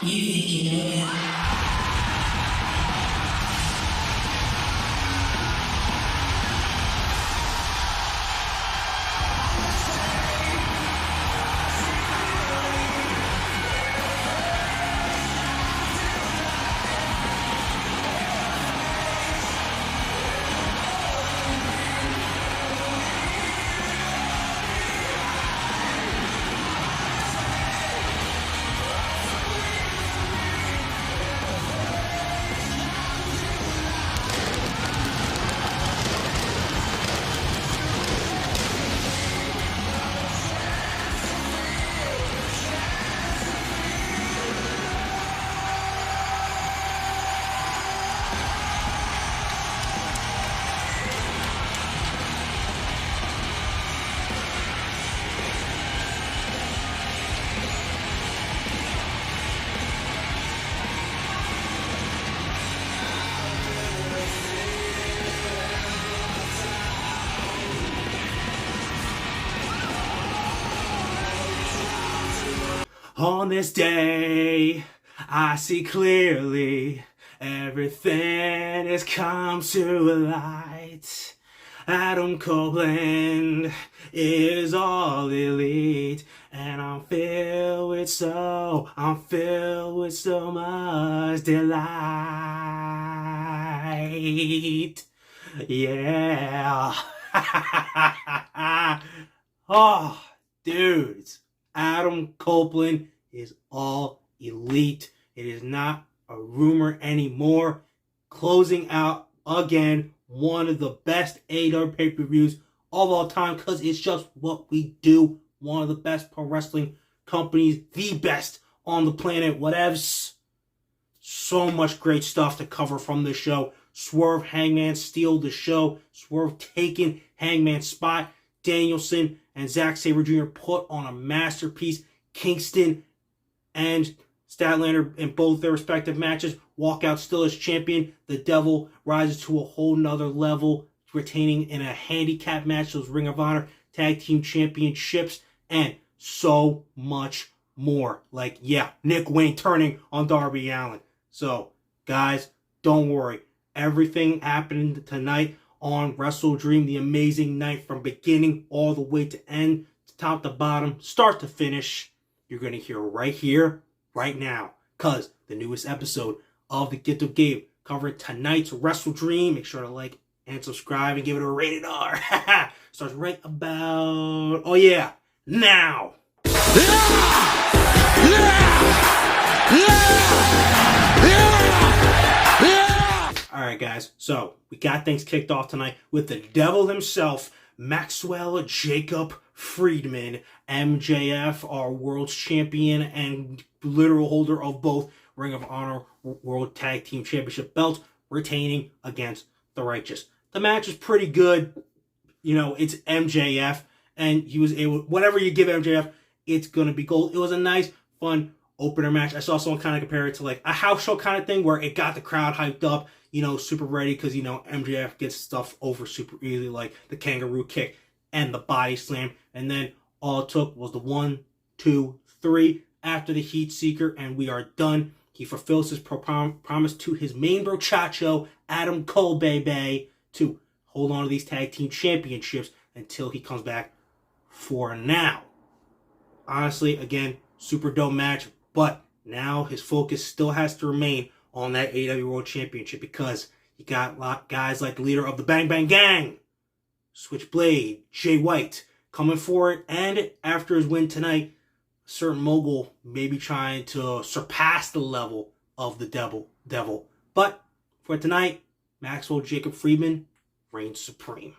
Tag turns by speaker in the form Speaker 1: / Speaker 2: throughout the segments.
Speaker 1: You think you know him?
Speaker 2: On this day, I see clearly everything has come to light. Adam Copeland is all elite, and I'm filled with so much delight. Yeah. Oh, dudes. Adam Copeland is all elite. It is not a rumor anymore. Closing out again one of the best AEW pay-per-views of all time, because it's just what we do. One of the best pro wrestling companies, the best on the planet, whatevs. So much great stuff to cover from this show. Swerve Hangman steal the show. Swerve taking Hangman's spot. Danielson and Zack Sabre Jr. put on a masterpiece. Kingston and Statlander in both their respective matches walk out still as champion. The Devil rises to a whole nother level, retaining in a handicap match those Ring of Honor Tag Team Championships, and so much more. Like, yeah, Nick Wayne turning on Darby Allin. So, guys, don't worry. Everything happened tonight on WRESTLEDREAM, the amazing night from beginning all the way to end, top to bottom, start to finish. You're going to hear right here, right now, because the newest episode of The Gift of Gabe covering tonight's WRESTLEDREAM. Make sure to like and subscribe and give it a rated R. Starts right about, oh yeah, now. Alright guys, so we got things kicked off tonight with the Devil himself, Maxwell Jacob Friedman, MJF, our world's champion and literal holder of both Ring of Honor World Tag Team Championship belts, retaining against the Righteous. The match was pretty good. You know, it's MJF, and he was able, whatever you give MJF, it's going to be gold. It was a nice, fun opener match. I saw someone kind of compare it to like a house show kind of thing where it got the crowd hyped up, you know, super ready, because, you know, MJF gets stuff over super easily, like the kangaroo kick and the body slam. And then all it took was the 1, 2, 3 after the heat seeker, and we are done. He fulfills his promise to his main brochacho, Adam Cole, baby, to hold on to these tag team championships until he comes back for now. Honestly, again, super dope match, but now his focus still has to remain on that AEW World Championship, because you got guys like the leader of the Bang Bang Gang, Switchblade, Jay White, coming for it. And after his win tonight, a certain mogul may be trying to surpass the level of the Devil. But for tonight, Maxwell Jacob Friedman reigns supreme.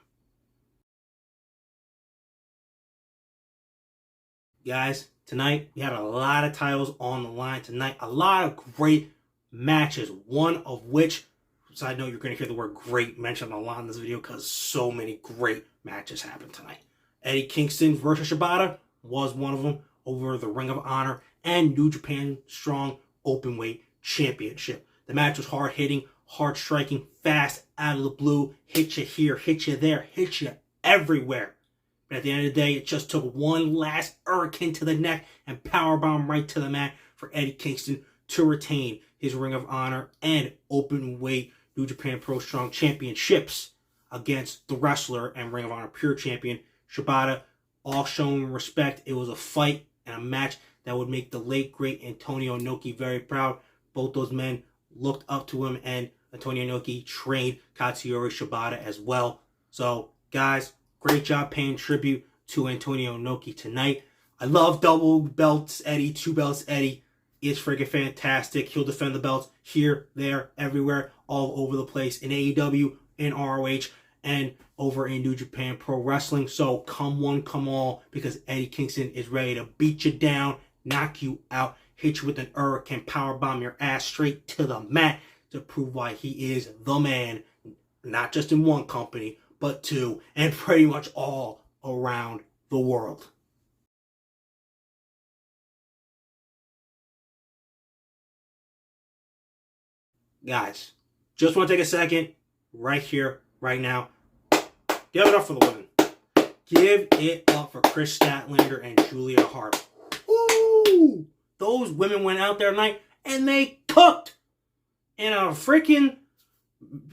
Speaker 2: Guys, tonight we had a lot of titles on the line tonight. A lot of great matches, one of which, side note, you're going to hear the word great mentioned a lot in this video because so many great matches happened tonight. Eddie Kingston versus Shibata was one of them over the Ring of Honor and New Japan Strong Openweight Championship. The match was hard-hitting, hard-striking, fast, out of the blue, hit you here, hit you there, hit you everywhere. But at the end of the day, it just took one last hurricane to the neck and powerbomb right to the mat for Eddie Kingston to retain his Ring of Honor and Openweight New Japan Pro Strong Championships against the wrestler and Ring of Honor Pure Champion Shibata, all showing respect. It was a fight and a match that would make the late, great Antonio Inoki very proud. Both those men looked up to him, and Antonio Inoki trained Katsuyori Shibata as well. So, guys, great job paying tribute to Antonio Inoki tonight. I love double belts Eddie, 2 belts Eddie. It's freaking fantastic. He'll defend the belts here, there, everywhere, all over the place in AEW, in ROH, and over in New Japan Pro Wrestling. So come one, come all, because Eddie Kingston is ready to beat you down, knock you out, hit you with an hurricane, powerbomb your ass straight to the mat to prove why he is the man, not just in one company, but 2, and pretty much all around the world. Guys, just want to take a second, right here, right now. Give it up for the women. Give it up for Kris Statlander and Julia Hart. Ooh! Those women went out there tonight and they cooked in a freaking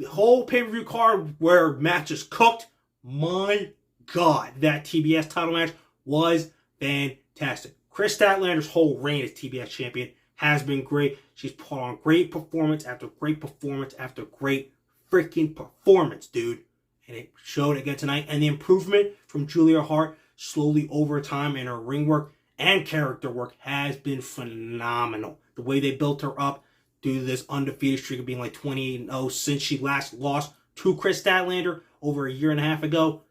Speaker 2: whole pay-per-view card where matches cooked. My God, that TBS title match was fantastic. Kris Statlander's whole reign as TBS champion has been great. She's put on great performance after great performance after great freaking performance, dude. And it showed again tonight. And the improvement from Julia Hart slowly over time in her ring work and character work has been phenomenal. The way they built her up due to this undefeated streak of being like 28-0 since she last lost to Kris Statlander over a year and a half ago.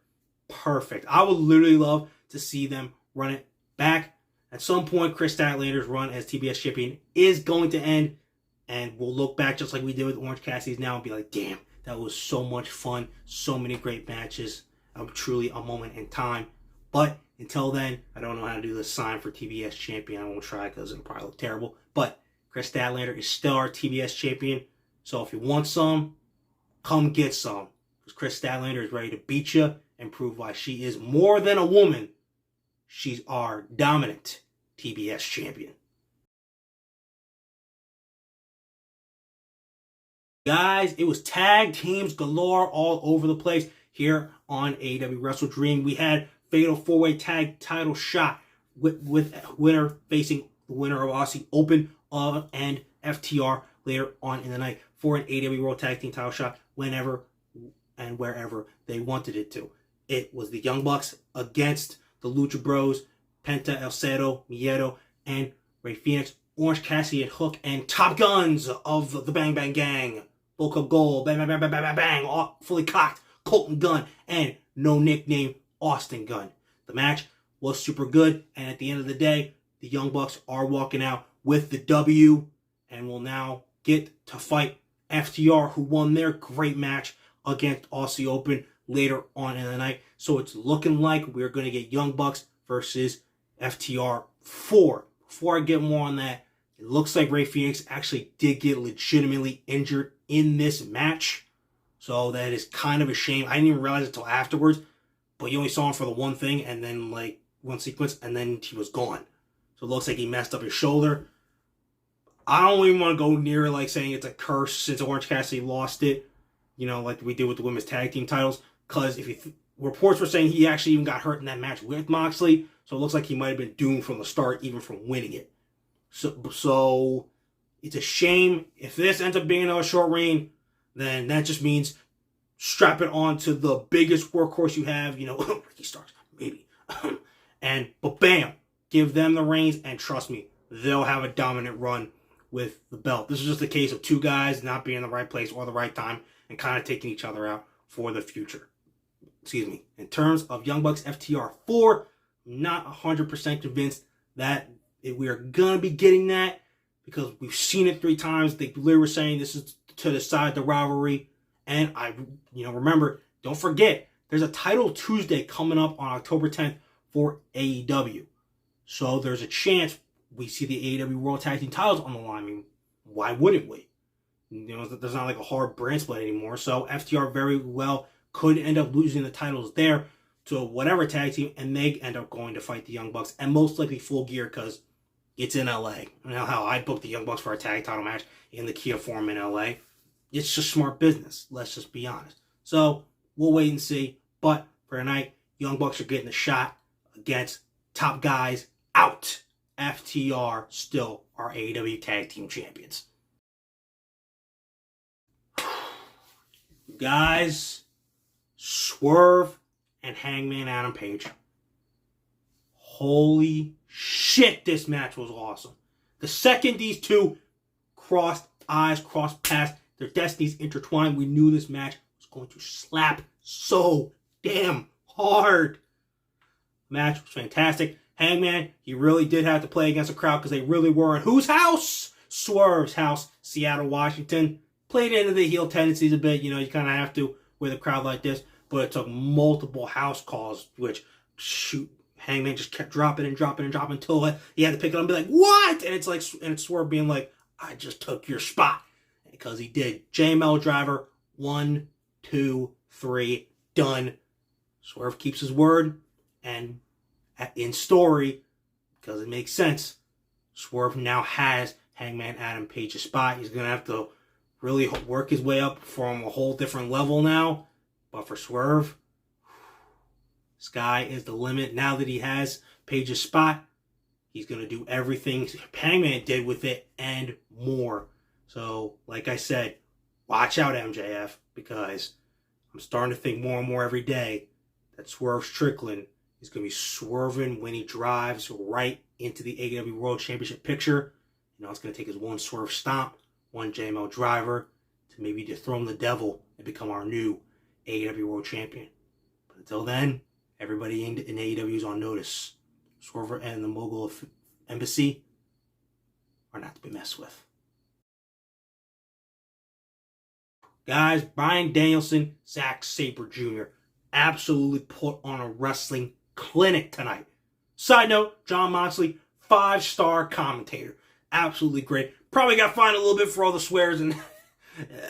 Speaker 2: Perfect. I would literally love to see them run it back. At some point, Kris Statlander's run as TBS champion is going to end, and we'll look back just like we did with Orange Cassidy's now and be like, damn, that was so much fun. So many great matches. Truly a moment in time. But until then, I don't know how to do the sign for TBS champion. I won't try because it'll probably look terrible. But Kris Statlander is still our TBS champion. So if you want some, come get some. Because Kris Statlander is ready to beat you and prove why she is more than a woman. She's our dominant TBS champion. Guys, it was tag teams galore all over the place here on AEW WrestleDream. We had Fatal 4-Way Tag title shot with winner facing the winner of Aussie Open and FTR later on in the night for an AEW World Tag Team title shot whenever and wherever they wanted it to. It was the Young Bucks against the Lucha Bros, Penta, El Cero, Miedo, and Rey Fenix, Orange Cassidy and Hook, and Top Guns of the Bang Bang Gang. Bulk of Gold, bang, bang, bang, bang, bang, bang, bang, all fully cocked, Colton Gunn, and no nickname, Austin Gunn. The match was super good, and at the end of the day, the Young Bucks are walking out with the W, and will now get to fight FTR, who won their great match against Aussie Open later on in the night. So it's looking like we're going to get Young Bucks versus FTR 4. Before I get more on that, it looks like Rey Fenix actually did get legitimately injured in this match. So that is kind of a shame. I didn't even realize it until afterwards. But you only saw him for the one thing and then like one sequence and then he was gone. So it looks like he messed up his shoulder. I don't even want to go near like saying it's a curse since Orange Cassidy lost it. You know, like we did with the women's tag team titles. Because if you reports were saying he actually even got hurt in that match with Moxley. So it looks like he might have been doomed from the start, even from winning it. So it's a shame. If this ends up being another short reign, then that just means strap it on to the biggest workhorse you have, you know, Ricky Starks, maybe. But bam, give them the reins, and trust me, they'll have a dominant run with the belt. This is just a case of two guys not being in the right place or the right time and kind of taking each other out for the future. Excuse me. In terms of Young Bucks FTR 4, I'm not 100% convinced that we are going to be getting that because we've seen it 3 times. They literally were saying this is to decide the rivalry. And remember, don't forget, there's a Title Tuesday coming up on October 10th for AEW. So there's a chance we see the AEW World Tag Team titles on the line. I mean, why wouldn't we? You know, there's not like a hard brand split anymore. So FTR very well could end up losing the titles there to whatever tag team, and they end up going to fight the Young Bucks, and most likely Full Gear, because It's in LA. You know how I booked the Young Bucks for a tag title match in the Kia Forum in LA. It's just smart business. Let's just be honest. So we'll wait and see. But for tonight, Young Bucks are getting a shot against top guys out. FTR still are AEW Tag Team Champions. Guys, Swerve and Hangman Adam Page. Holy shit, this match was awesome. The second these two crossed eyes, crossed paths, their destinies intertwined, we knew this match was going to slap so damn hard. The match was fantastic. Hangman, he really did have to play against a crowd because they really were in whose house? Swerve's house, Seattle, Washington. Played into the heel tendencies a bit. You know, you kind of have to with a crowd like this. But it took multiple house calls, which, shoot, Hangman just kept dropping until he had to pick it up and be like, what? And it's Swerve being like, I just took your spot. Because he did. JML driver, 1, 2, 3, done. Swerve keeps his word. And in story, because it makes sense, Swerve now has Hangman Adam Page's spot. He's going to have to really work his way up from a whole different level now. But for Swerve, sky is the limit. Now that he has Page's spot, he's going to do everything Hangman did with it and more. So, like I said, watch out, MJF, because I'm starting to think more and more every day that Swerve Strickland is going to be swerving when he drives right into the AEW World Championship picture. You know, it's going to take his one Swerve stomp, one JML driver, to maybe dethrone the devil and become our new AEW World Champion. But until then, everybody in AEW is on notice. Swerve and the Mogul Embassy are not to be messed with. Guys, Bryan Danielson, Zack Sabre Jr. absolutely put on a wrestling clinic tonight. Side note, Jon Moxley, 5-star commentator. Absolutely great. Probably got fined a little bit for all the swears and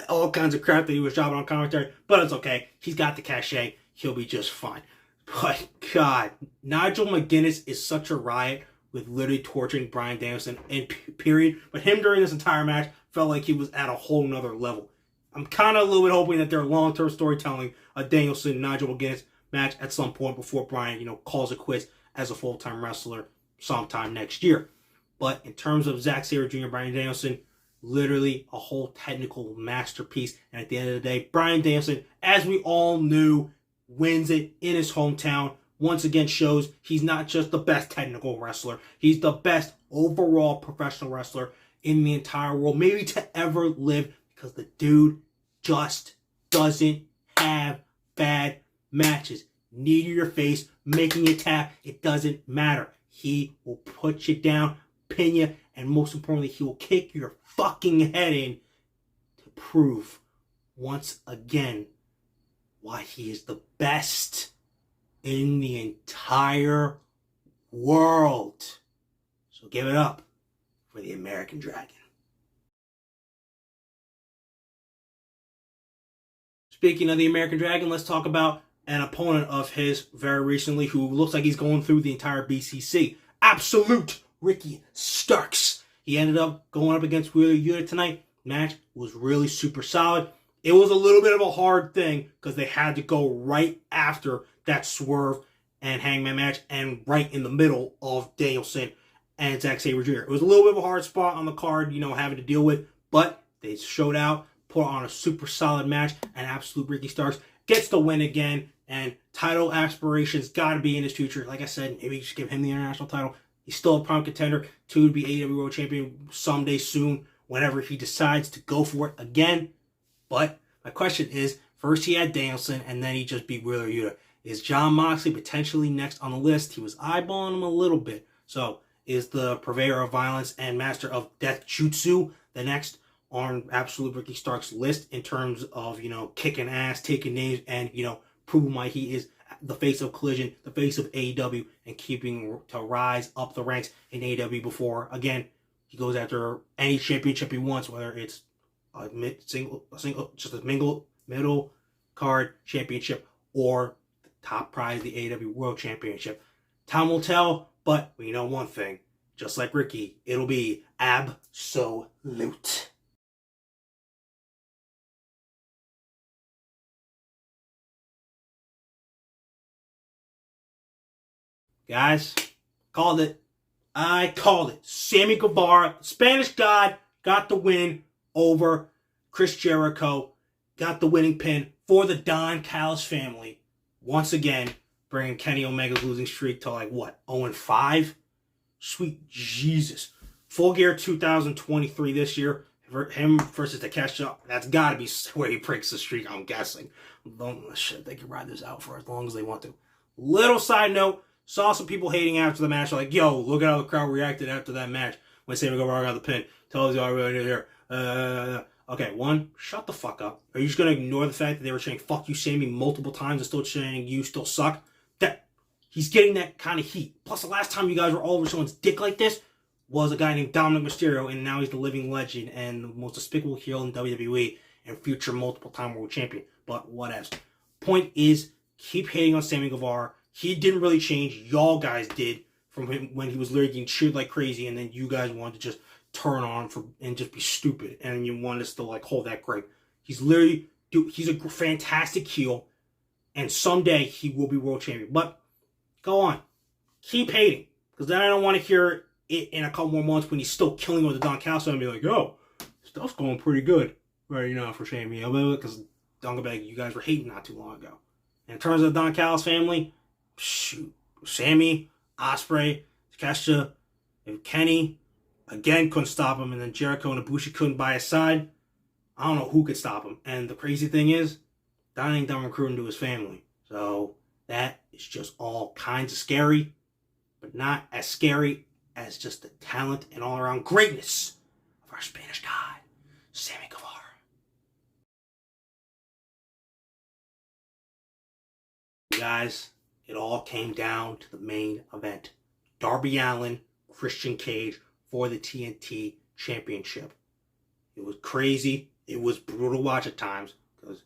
Speaker 2: all kinds of crap that he was dropping on commentary. But it's okay. He's got the cachet. He'll be just fine. But, God, Nigel McGuinness is such a riot with literally torturing Bryan Danielson, and period. But him during this entire match felt like he was at a whole nother level. I'm kind of a little bit hoping that their long-term storytelling, a Danielson-Nigel McGuinness match at some point before Bryan, calls it quits as a full-time wrestler sometime next year. But in terms of Zack Sabre Jr., Bryan Danielson, literally a whole technical masterpiece. And at the end of the day, Bryan Danielson, as we all knew, wins it in his hometown. Once again shows he's not just the best technical wrestler. He's the best overall professional wrestler in the entire world, maybe to ever live, because the dude just doesn't have bad matches. Knee to your face, making you tap, it doesn't matter. He will put you down, pin you, and most importantly, he will kick your fucking head in to prove once again why he is the best in the entire world. So give it up for the American Dragon. Speaking of the American Dragon, let's talk about an opponent of his very recently who looks like he's going through the entire BCC. Absolute Ricky Starks. He ended up going up against Wheeler Yuta tonight. Match was really super solid. It was a little bit of a hard thing because they had to go right after that Swerve and Hangman match and right in the middle of Danielson and Zack Sabre Jr. It was a little bit of a hard spot on the card, having to deal with, but they showed out, put on a super solid match, and absolute Ricky Starks gets the win again, and title aspirations got to be in his future. Like I said, maybe just give him the international title. He's still a prime contender to be AEW World Champion someday soon, whenever he decides to go for it again. But my question is, first he had Danielson, and then he just beat Wheeler Yuta. Is Jon Moxley potentially next on the list? He was eyeballing him a little bit. So, is the purveyor of violence and master of death jutsu the next on absolute Ricky Stark's list in terms of, kicking ass, taking names, and, proving why he is the face of Collision, the face of AEW, and keeping to rise up the ranks in AEW before, again, he goes after any championship he wants, whether it's a middle card championship or the top prize, the AEW World Championship. Time will tell, but we know one thing. just like Ricky, it'll be absolute. Guys, called it. I called it. Sammy Gavar, Spanish God, got the win over Chris Jericho. Got the winning pin for the Don Callis family. Once again, bringing Kenny Omega's losing streak to 0-5? Sweet Jesus. Full Gear 2023 this year. Him versus Takeshita. That's got to be where he breaks the streak, I'm guessing. Shit, they can ride this out for as long as they want to. Little side note. Saw some people hating after the match, like, yo, look at how the crowd reacted after that match when Sammy Guevara got the pin. Tell us y'all really here. Okay, one, shut the fuck up. Are you just going to ignore the fact that they were saying, fuck you, Sammy, multiple times and still saying you still suck? That he's getting that kind of heat. Plus, the last time you guys were all over someone's dick like this was a guy named Dominic Mysterio, and now he's the living legend and the most despicable heel in WWE and future multiple-time world champion. But whatevs. Point is, keep hating on Sammy Guevara. He didn't really change. Y'all guys did from him when he was literally getting cheered like crazy, and then you guys wanted to just turn on and just be stupid, and you wanted us to hold that grape. He's literally, dude, he's a fantastic heel, and someday he will be world champion. But go on, keep hating, because then I don't want to hear it in a couple more months when he's still killing with the Don Callis and be like, yo, stuff's going pretty good right now for Sammy, because don't go back, you guys were hating not too long ago. And in terms of the Don Callis family, shoot, Sammy, Ospreay, Takeshita, and Kenny, again, couldn't stop him. And then Jericho and Ibushi couldn't by his side. I don't know who could stop him. And the crazy thing is, Don ain't done recruiting to his family. So that is just all kinds of scary, but not as scary as just the talent and all-around greatness of our Spanish God, Sammy Guevara. You guys, it all came down to the main event. Darby Allin, Christian Cage for the TNT Championship. It was crazy. It was brutal to watch at times. Because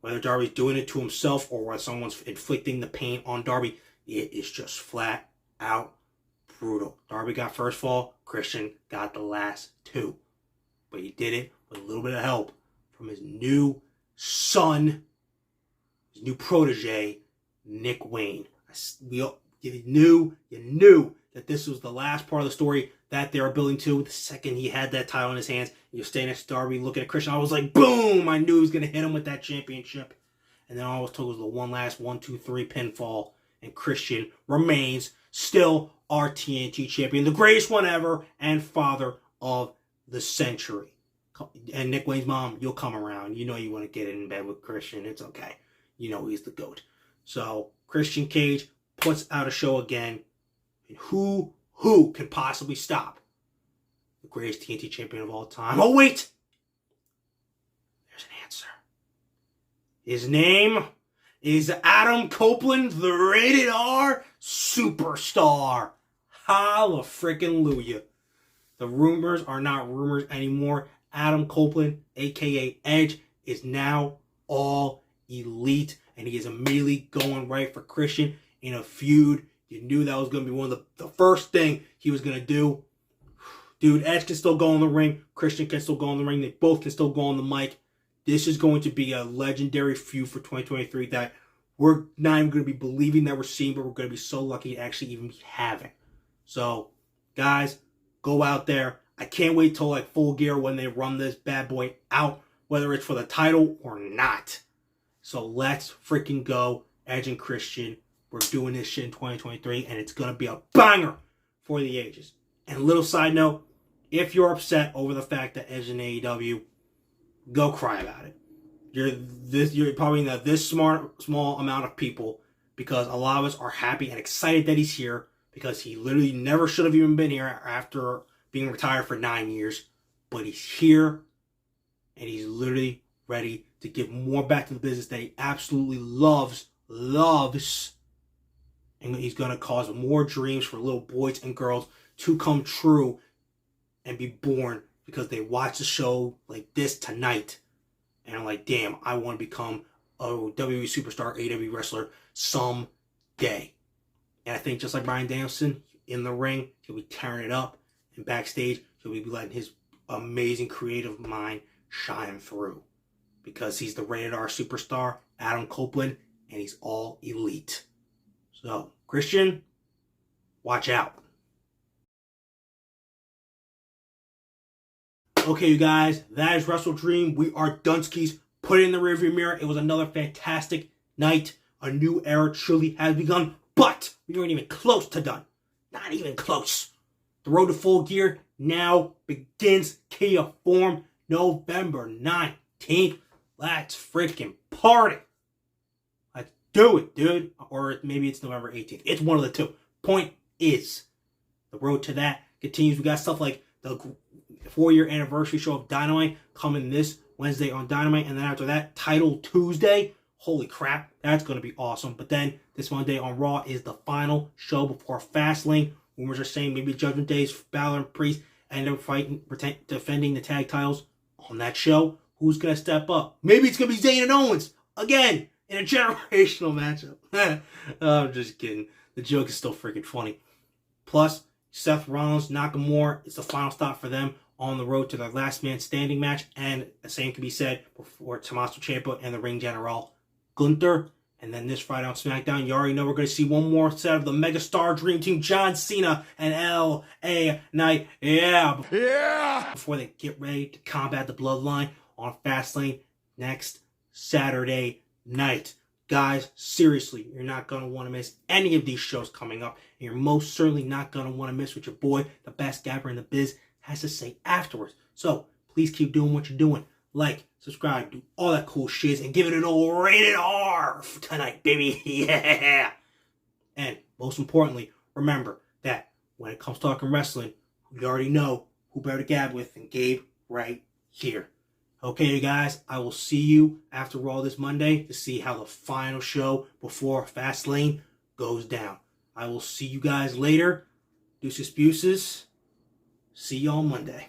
Speaker 2: whether Darby's doing it to himself or whether someone's inflicting the pain on Darby, it is just flat out brutal. Darby got first fall. Christian got the last two. But he did it with a little bit of help from his new son, his new protege, Nick Wayne. You knew that this was the last part of the story that they were building to. The second he had that title in his hands, you're standing next to Darby, looking at Christian, I was like, boom! I knew he was going to hit him with that championship. And then all I was told was the one last 1-2-3 pinfall, and Christian remains still our TNT champion, the greatest one ever, and father of the century. And Nick Wayne's mom, you'll come around. You know you want to get in bed with Christian. It's okay. You know he's the GOAT. So, Christian Cage puts out a show again. And who can possibly stop the greatest TNT champion of all time? Oh, wait! There's an answer. His name is Adam Copeland, the rated R superstar. Hallelujah. The rumors are not rumors anymore. Adam Copeland, a.k.a. Edge, is now all elite. And he is immediately going right for Christian in a feud. You knew that was going to be one of the first thing he was going to do. Dude, Edge can still go in the ring. Christian can still go in the ring. They both can still go on the mic. This is going to be a legendary feud for 2023 that we're not even going to be believing that we're seeing, but we're going to be so lucky to actually even be having. So, guys, go out there. I can't wait till Full Gear when they run this bad boy out, whether it's for the title or not. So let's freaking go. Edge and Christian. We're doing this shit in 2023, and it's going to be a banger for the ages. And a little side note, if you're upset over the fact that Edge in AEW, go cry about it. You're probably not this small amount of people, because a lot of us are happy and excited that he's here, because he literally never should have even been here after being retired for 9 years. But he's here, and he's literally ready to give more back to the business that he absolutely loves, and he's going to cause more dreams for little boys and girls to come true and be born because they watch a show like this tonight and are like, damn, I want to become a WWE superstar, AEW wrestler someday. And I think just like Bryan Danielson, you in the ring, he'll be tearing it up. And backstage, he'll be letting his amazing creative mind shine through. Because he's the rated R superstar, Adam Copeland, and he's all elite. So, Christian, watch out. Okay, you guys, that is WrestleDream. We are Dunskies. Put it in the rearview mirror. It was another fantastic night. A new era truly has begun, but we aren't even close to done. Not even close. The road to Full Gear now begins. Key of Form, November 19th. Let's freaking party. Let's do it, dude. Or maybe it's November 18th. It's one of the two. Point is, the road to that continues. We got stuff like the 4-year anniversary show of Dynamite coming this Wednesday on Dynamite. And then after that, Title Tuesday. Holy crap, that's going to be awesome. But then this Monday on Raw is the final show before Fastlane. Rumors are saying maybe Judgment Day's Balor and Priest end up defending the tag titles on that show. Who's going to step up? Maybe it's going to be Zayn and Owens again in a generational matchup. I'm just kidding. The joke is still freaking funny. Plus, Seth Rollins, Nakamura, it's the final stop for them on the road to their last man standing match. And the same can be said before Tommaso Ciampa and the ring general Gunther. And then this Friday on SmackDown, you already know we're going to see one more set of the Megastar Dream Team, John Cena and L.A. Knight. Yeah! Before they get ready to combat the Bloodline on Fastlane next Saturday night. Guys, seriously, you're not going to want to miss any of these shows coming up. And you're most certainly not going to want to miss what your boy, the best gabber in the biz, has to say afterwards. So, please keep doing what you're doing. Like, subscribe, do all that cool shit, and give it an old rated R for tonight, baby. Yeah! And most importantly, remember that when it comes to talking wrestling, we already know who better to gab with than Gabe right here. Okay, you guys, I will see you after Raw this Monday to see how the final show before Fastlane goes down. I will see you guys later. Deuces, buces. See you on Monday.